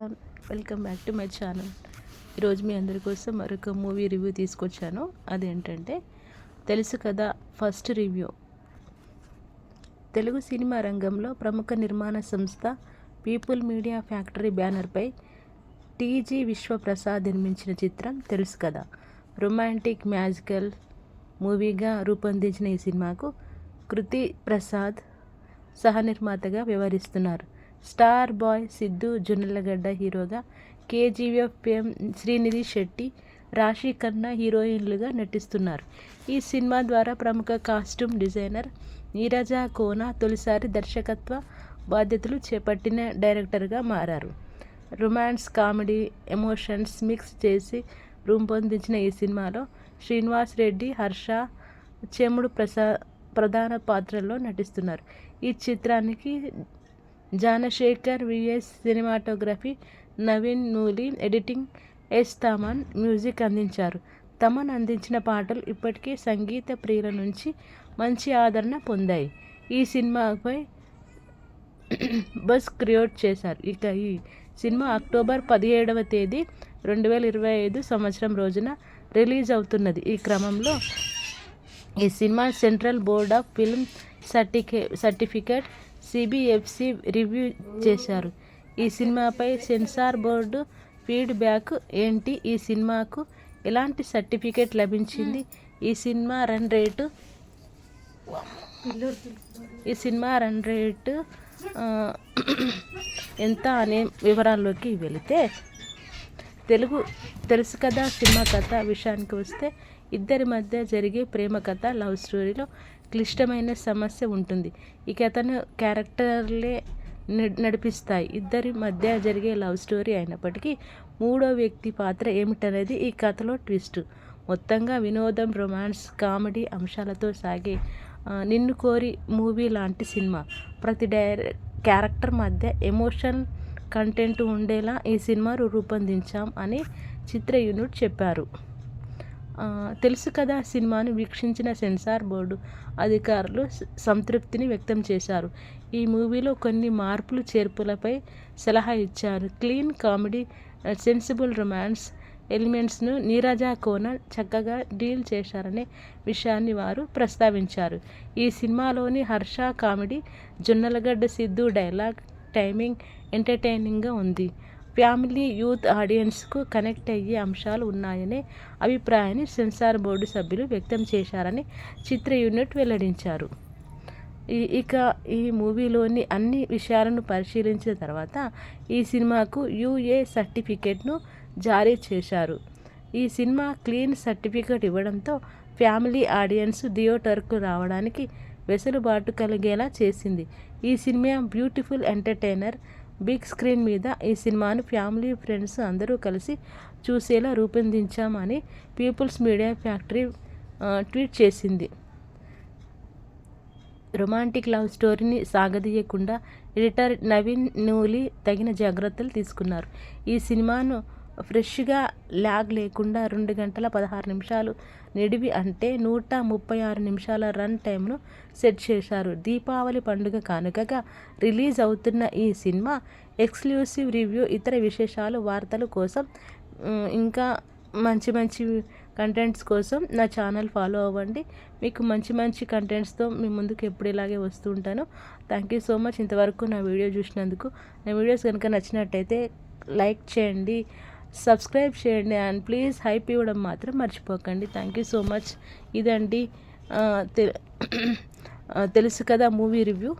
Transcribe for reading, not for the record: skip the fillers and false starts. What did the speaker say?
Welcome back to my channel. ఈరోజు మీ అందరి కోసం మరొక మూవీ రివ్యూ తీసుకొచ్చాను. అదేంటంటే తెలుసు కదా ఫస్ట్ రివ్యూ. తెలుగు సినిమా రంగంలో ప్రముఖ నిర్మాణ సంస్థ పీపుల్ మీడియా ఫ్యాక్టరీ బ్యానర్పై టీజీ విశ్వప్రసాద్ నిర్మించిన చిత్రం తెలుసు కదా. రొమాంటిక్ మ్యాజికల్ మూవీగా రూపొందించిన ఈ సినిమాకు కృతి ప్రసాద్ సహనిర్మాతగా వ్యవహరిస్తున్నారు. స్టార్ బాయ్ సిద్ధు జొన్నలగడ్డ హీరోగా, కేజీఎఫ్ ఫేమ్ శ్రీనిధి శెట్టి, రాశి ఖన్నా హీరోయిన్లుగా నటిస్తున్నారు. ఈ సినిమా ద్వారా ప్రముఖ కాస్ట్యూమ్ డిజైనర్ నీరజ కోన తొలిసారి దర్శకత్వ బాధ్యతలు చేపట్టిన డైరెక్టర్గా మారారు. రొమాన్స్, కామెడీ, ఎమోషన్స్ మిక్స్ చేసి రూపొందించిన ఈ సినిమాలో శ్రీనివాస్ రెడ్డి, హర్ష, చెముడు ప్రధాన పాత్రల్లో నటిస్తున్నారు. ఈ చిత్రానికి Gnanasekhar VS cinematography, Naveen Nooli editing, S Thaman music అందించారు. తమన్ అందించిన పాటలు ఇప్పటికే సంగీత ప్రియుల నుంచి మంచి ఆదరణ పొందాయి. ఈ సినిమాపై బజ్ క్రియేట్ చేశారు. ఇక ఈ సినిమా అక్టోబర్ 17వ తేదీ 2025 సంవత్సరం రోజున రిలీజ్ అవుతున్నది. ఈ క్రమంలో ఈ cinema central board of film certificate CBFC review చేశారు. ఈ సినిమాపై సెన్సార్ బోర్డు ఫీడ్బ్యాక్ ఏంటి? ఈ సినిమాకు ఎలాంటి సర్టిఫికేట్ లభించింది? ఈ సినిమా రన్ రేటు ఎంత అనే వివరాల్లోకి వెళితే, తెలుసు కదా సినిమా కథ విషయానికి వస్తే, ఇద్దరి మధ్య జరిగే ప్రేమ కథ, లవ్ స్టోరీలో క్లిష్టమైన సమస్య ఉంటుంది. ఈ కథను క్యారెక్టర్లే నడిపిస్తాయి. ఇద్దరి మధ్య జరిగే లవ్ స్టోరీ అయినప్పటికీ మూడో వ్యక్తి పాత్ర ఏమిటనేది ఈ కథలో ట్విస్ట్. మొత్తంగా వినోదం, రొమాన్స్, కామెడీ అంశాలతో సాగే నిన్ను కోరి మూవీ లాంటి సినిమా. ప్రతి క్యారెక్టర్ మధ్య ఎమోషనల్ కంటెంట్ ఉండేలా ఈ సినిమా రూపొందించాం అని చిత్ర యూనిట్ చెప్పారు. తెలుసు కదా సినిమాను వీక్షించిన సెన్సార్ బోర్డు అధికారులు సంతృప్తిని వ్యక్తం చేశారు. ఈ మూవీలో కొన్ని మార్పులు చేర్పులపై సలహా ఇచ్చారు. క్లీన్ కామెడీ, సెన్సిబుల్ రొమాన్స్ ఎలిమెంట్స్ను నీరజ కోన చక్కగా డీల్ చేశారనే విషయాన్ని వారు ప్రస్తావించారు. ఈ సినిమాలోని Harsha comedy, Jonnalagadda Siddhu dialogue timing ఎంటర్టైనింగ్గా ఉంది. ఫ్యామిలీ, యూత్ ఆడియన్స్కు కనెక్ట్ అయ్యే అంశాలు ఉన్నాయనే అభిప్రాయాన్ని సెన్సార్ బోర్డు సభ్యులు వ్యక్తం చేశారని చిత్ర యూనిట్ వెల్లడించారు. ఇక ఈ మూవీలోని అన్ని విషయాలను పరిశీలించిన తర్వాత ఈ సినిమాకు యూఏ సర్టిఫికేట్ను జారీ చేశారు. ఈ సినిమా క్లీన్ సర్టిఫికేట్ ఇవ్వడంతో ఫ్యామిలీ ఆడియన్స్ థియేటర్కు రావడానికి వెసులుబాటు కలిగేలా చేసింది. ఈ cinema beautiful entertainer. Big screen మీద ఈ సినిమాను ఫ్యామిలీ, ఫ్రెండ్స్ అందరూ కలిసి చూసేలా రూపొందించామని పీపుల్స్ మీడియా ఫ్యాక్టరీ ట్వీట్ చేసింది. రొమాంటిక్ లవ్ స్టోరీని సాగదీయకుండా ఎడిటర్ నవీన్ నూలి తగిన జాగ్రత్తలు తీసుకున్నారు. ఈ సినిమాను ఫ్రెష్గా ల్యాగ్ లేకుండా 2 గంటల 16 నిమిషాలు నిడివి అంటే 136 నిమిషాల రన్ టైంను సెట్ చేశారు. దీపావళి పండుగ కానుకగా రిలీజ్ అవుతున్న ఈ సినిమా ఎక్స్క్లూసివ్ రివ్యూ, ఇతర విశేషాలు, వార్తల కోసం ఇంకా మంచి కంటెంట్స్ కోసం నా ఛానల్ ఫాలో అవ్వండి. మీకు మంచి కంటెంట్స్తో మీ ముందుకు ఎప్పుడు ఇలాగే వస్తూ ఉంటాను. థ్యాంక్ యూ సో మచ్ ఇంతవరకు నా వీడియో చూసినందుకు. నా వీడియోస్ కనుక నచ్చినట్టయితే లైక్ చేయండి, సబ్స్క్రైబ్ చేయండి అండ్ ప్లీజ్ హైప్ ఇవ్వడం మాత్రం మర్చిపోకండి. Thank you so much. ఇదండి తెలుసు కదా మూవీ రివ్యూ.